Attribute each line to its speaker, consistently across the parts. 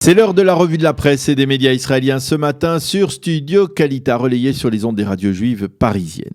Speaker 1: C'est l'heure de la revue de la presse et des médias israéliens ce matin sur Studio Kalita, relayé sur les ondes des radios juives parisiennes.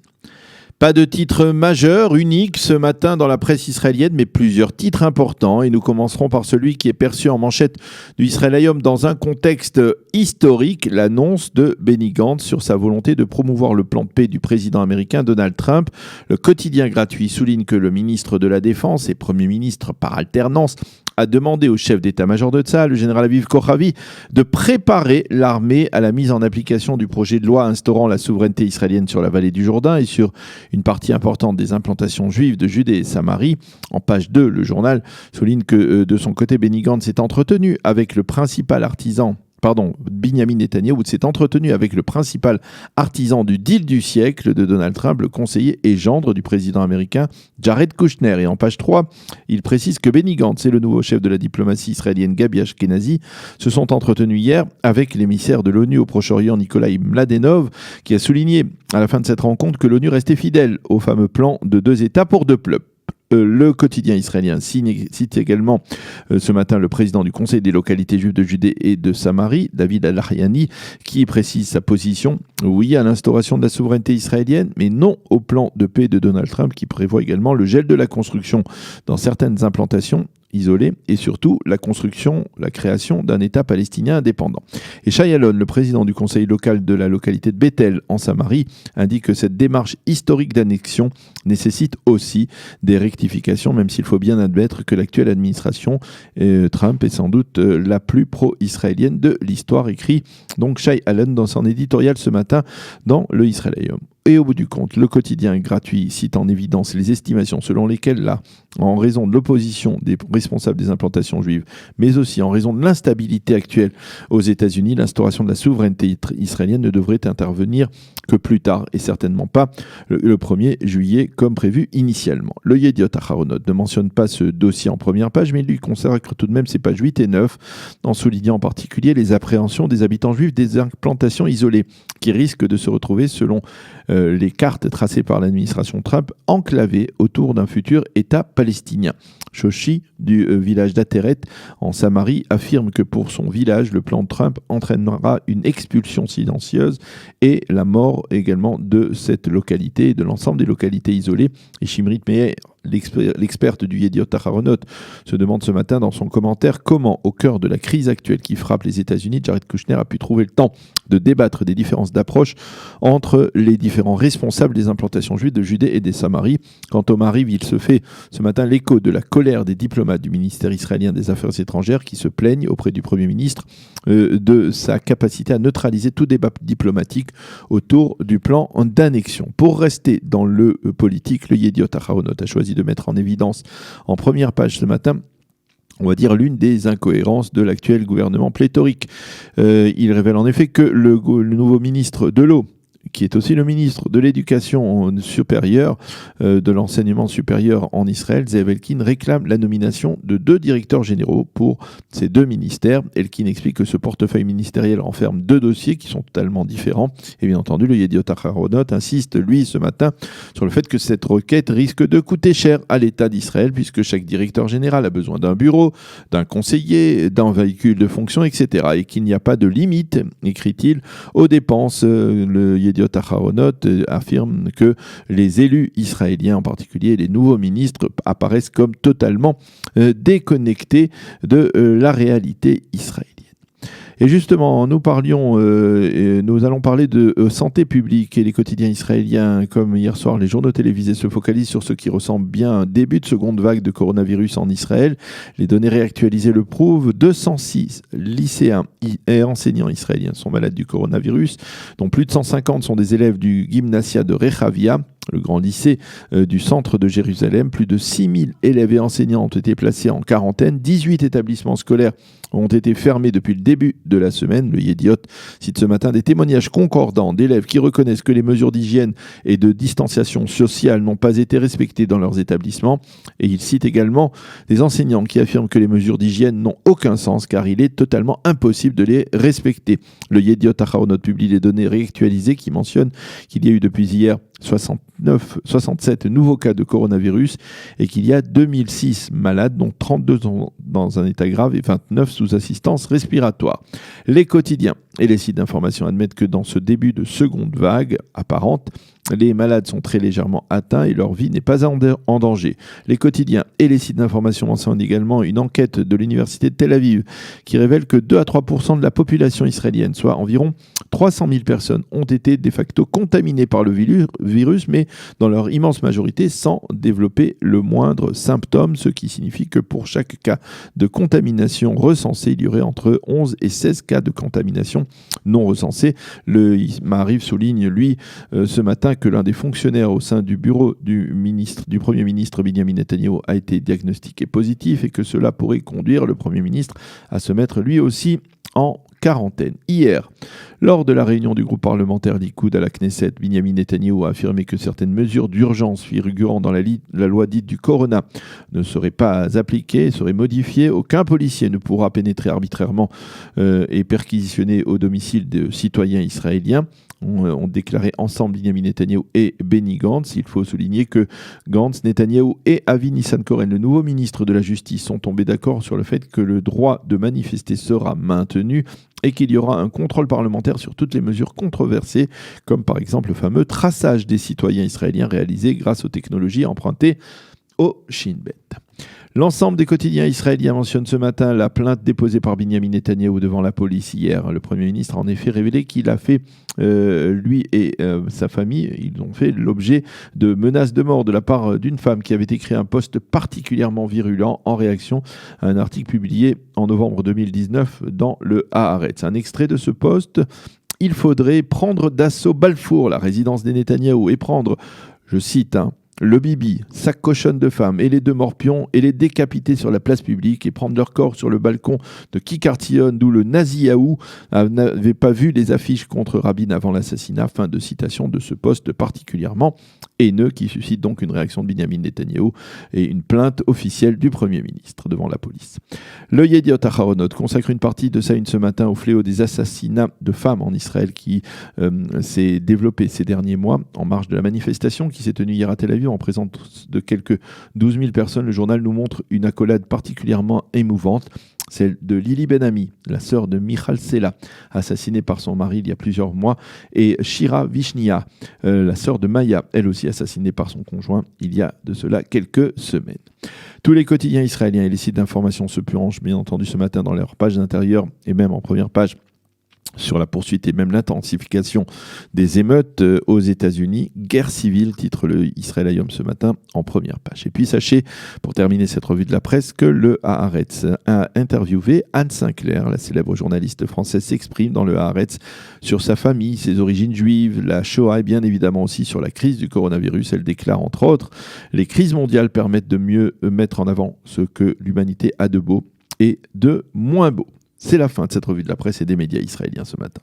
Speaker 1: Pas de titre majeur, unique ce matin dans la presse israélienne, mais plusieurs titres importants. Et nous commencerons par celui qui est perçu en manchette du Israël Hayom dans un contexte historique, l'annonce de Benny Gantz sur sa volonté de promouvoir le plan de paix du président américain Donald Trump. Le quotidien gratuit souligne que le ministre de la Défense et Premier ministre par alternance a demandé au chef d'état-major de Tsahal, le général Aviv Kochavi, de préparer l'armée à la mise en application du projet de loi instaurant la souveraineté israélienne sur la vallée du Jourdain et sur une partie importante des implantations juives de Judée et Samarie. En page 2, le journal souligne que de son côté, Benny Gantz s'est entretenu avec le principal artisan Binyamin Netanyahou s'est entretenu avec le principal artisan du deal du siècle de Donald Trump, le conseiller et gendre du président américain Jared Kushner. Et en page 3, il précise que Benny Gantz et le nouveau chef de la diplomatie israélienne Gabi Ashkenazi se sont entretenus hier avec l'émissaire de l'ONU au Proche-Orient Nikolai Mladenov, qui a souligné à la fin de cette rencontre que l'ONU restait fidèle au fameux plan de 2 États pour 2 peuples. Le quotidien israélien cite également ce matin le président du Conseil des localités juives de Judée et de Samarie, David Al-Lahyani, qui précise sa position, oui à l'instauration de la souveraineté israélienne, mais non au plan de paix de Donald Trump qui prévoit également le gel de la construction dans certaines implantations isolées et surtout la création d'un État palestinien indépendant. Et Shai Alon, le président du conseil local de la localité de Bethel en Samarie, indique que cette démarche historique d'annexion nécessite aussi des rectifications, même s'il faut bien admettre que l'actuelle administration Trump est sans doute la plus pro-israélienne de l'histoire, écrit donc Shai Alon dans son éditorial ce matin dans le Israël Hayom. Et au bout du compte, le quotidien gratuit cite en évidence les estimations selon lesquelles, là, en raison de l'opposition des responsables des implantations juives, mais aussi en raison de l'instabilité actuelle aux États-Unis, l'instauration de la souveraineté israélienne ne devrait intervenir que plus tard, et certainement pas le 1er juillet comme prévu initialement. Le Yediot Aharonot ne mentionne pas ce dossier en première page, mais il lui consacre tout de même ses pages 8 et 9, en soulignant en particulier les appréhensions des habitants juifs des implantations isolées, qui risquent de se retrouver, selon les cartes tracées par l'administration Trump, enclavées autour d'un futur État palestinien. Shoshi, du village d'Ateret, en Samarie, affirme que pour son village, le plan de Trump entraînera une expulsion silencieuse et la mort également de cette localité et de l'ensemble des localités isolées. Et Shimrit Meir, l'experte du Yediot Aharonot, se demande ce matin dans son commentaire comment, au cœur de la crise actuelle qui frappe les États-Unis, Jared Kushner a pu trouver le temps de débattre des différences d'approche entre les différents responsables des implantations juives de Judée et des Samaries. Quant au Maariv, il se fait ce matin l'écho de la colère des diplomates du ministère israélien des Affaires étrangères qui se plaignent auprès du Premier ministre de sa capacité à neutraliser tout débat diplomatique autour du plan d'annexion. Pour rester dans le politique, le Yediot Aharonot a choisi de mettre en évidence en première page ce matin, on va dire, l'une des incohérences de l'actuel gouvernement pléthorique. Il révèle en effet que le nouveau ministre de l'eau, qui est aussi le ministre de l'éducation supérieure, de l'enseignement supérieur en Israël, Zeev Elkin, réclame la nomination de 2 directeurs généraux pour ces 2 ministères. Elkin explique que ce portefeuille ministériel renferme 2 dossiers qui sont totalement différents. Et bien entendu, le Yediot Aharonot insiste, lui, ce matin, sur le fait que cette requête risque de coûter cher à l'État d'Israël, puisque chaque directeur général a besoin d'un bureau, d'un conseiller, d'un véhicule de fonction, etc. Et qu'il n'y a pas de limite, écrit-il, aux dépenses. Le Yediot Aharonot affirme que les élus israéliens, en particulier les nouveaux ministres, apparaissent comme totalement déconnectés de la réalité israélienne. Et justement, nous allons parler de santé publique, et les quotidiens israéliens, comme hier soir, les journaux télévisés se focalisent sur ce qui ressemble bien à un début de seconde vague de coronavirus en Israël. Les données réactualisées le prouvent. 206 lycéens et enseignants israéliens sont malades du coronavirus, dont plus de 150 sont des élèves du Gymnasia de Rehavia, le grand lycée du centre de Jérusalem. Plus de 6000 élèves et enseignants ont été placés en quarantaine. 18 établissements scolaires ont été fermés depuis le début de la semaine. Le Yediot cite ce matin des témoignages concordants d'élèves qui reconnaissent que les mesures d'hygiène et de distanciation sociale n'ont pas été respectées dans leurs établissements. Et il cite également des enseignants qui affirment que les mesures d'hygiène n'ont aucun sens car il est totalement impossible de les respecter. Le Yediot Aharonot publie les données réactualisées qui mentionnent qu'il y a eu depuis hier 67 nouveaux cas de coronavirus et qu'il y a 2006 malades, dont 32 dans un état grave et 29 sous assistance respiratoire. Les quotidiens et les sites d'information admettent que dans ce début de seconde vague apparente, les malades sont très légèrement atteints et leur vie n'est pas en danger. Les quotidiens et les sites d'information mentionnent également une enquête de l'université de Tel Aviv qui révèle que 2 à 3% de la population israélienne, soit environ 300 000 personnes, ont été de facto contaminées par le virus, mais dans leur immense majorité sans développer le moindre symptôme, ce qui signifie que pour chaque cas de contamination recensé, il y aurait entre 11 et 16 cas de contamination non recensés. Le Maariv souligne, lui, ce matin, que l'un des fonctionnaires au sein du bureau du Premier ministre Benjamin Netanyahu a été diagnostiqué positif et que cela pourrait conduire le Premier ministre à se mettre lui aussi en quarantaine. Hier, lors de la réunion du groupe parlementaire Likoud à la Knesset, Benjamin Netanyahu a affirmé que certaines mesures d'urgence figurant dans la loi dite du Corona ne seraient pas appliquées, seraient modifiées. Aucun policier ne pourra pénétrer arbitrairement et perquisitionner au domicile de citoyens israéliens. ont déclaré ensemble Benjamin Netanyahu et Benny Gantz. Il faut souligner que Gantz, Netanyahu et Avi Nissan-Koren, le nouveau ministre de la Justice, sont tombés d'accord sur le fait que le droit de manifester sera maintenu et qu'il y aura un contrôle parlementaire sur toutes les mesures controversées, comme par exemple le fameux traçage des citoyens israéliens réalisé grâce aux technologies empruntées au Shin Bet. L'ensemble des quotidiens israéliens mentionne ce matin la plainte déposée par Benjamin Netanyahou devant la police hier. Le Premier ministre a en effet révélé qu'il a fait, lui et sa famille, ils ont fait l'objet de menaces de mort de la part d'une femme qui avait écrit un post particulièrement virulent en réaction à un article publié en novembre 2019 dans le Haaretz. Un extrait de ce post: « Il faudrait prendre d'assaut Balfour, la résidence des Netanyahou, et prendre, je cite, le Bibi, sa cochonne de femme et les deux morpions et les décapiter sur la place publique et prendre leur corps sur le balcon de Kikartion d'où le Naziaou n'avait pas vu les affiches contre Rabin avant l'assassinat ». Fin de citation de ce poste particulièrement haineux qui suscite donc une réaction de Benjamin Netanyahou et une plainte officielle du Premier ministre devant la police. Le Yediot Aharonot consacre une partie de sa une ce matin au fléau des assassinats de femmes en Israël qui s'est développé ces derniers mois en marge de la manifestation qui s'est tenue hier à Tel Aviv en présence de quelques 12 000 personnes. Le journal nous montre une accolade particulièrement émouvante, celle de Lili Ben-Ami, la sœur de Michal Sela, assassinée par son mari il y a plusieurs mois, et Shira Vishnia, la sœur de Maya, elle aussi assassinée par son conjoint il y a de cela quelques semaines. Tous les quotidiens israéliens et les sites d'information se penchent bien entendu ce matin dans leurs pages d'intérieur et même en première page sur la poursuite et même l'intensification des émeutes aux États-Unis. Guerre civile, titre le Israël Hayom ce matin en première page. Et puis sachez, pour terminer cette revue de la presse, que le Haaretz a interviewé Anne Sinclair, la célèbre journaliste française, s'exprime dans le Haaretz sur sa famille, ses origines juives, la Shoah et bien évidemment aussi sur la crise du coronavirus. Elle déclare entre autres: les crises mondiales permettent de mieux mettre en avant ce que l'humanité a de beau et de moins beau. C'est la fin de cette revue de la presse et des médias israéliens ce matin.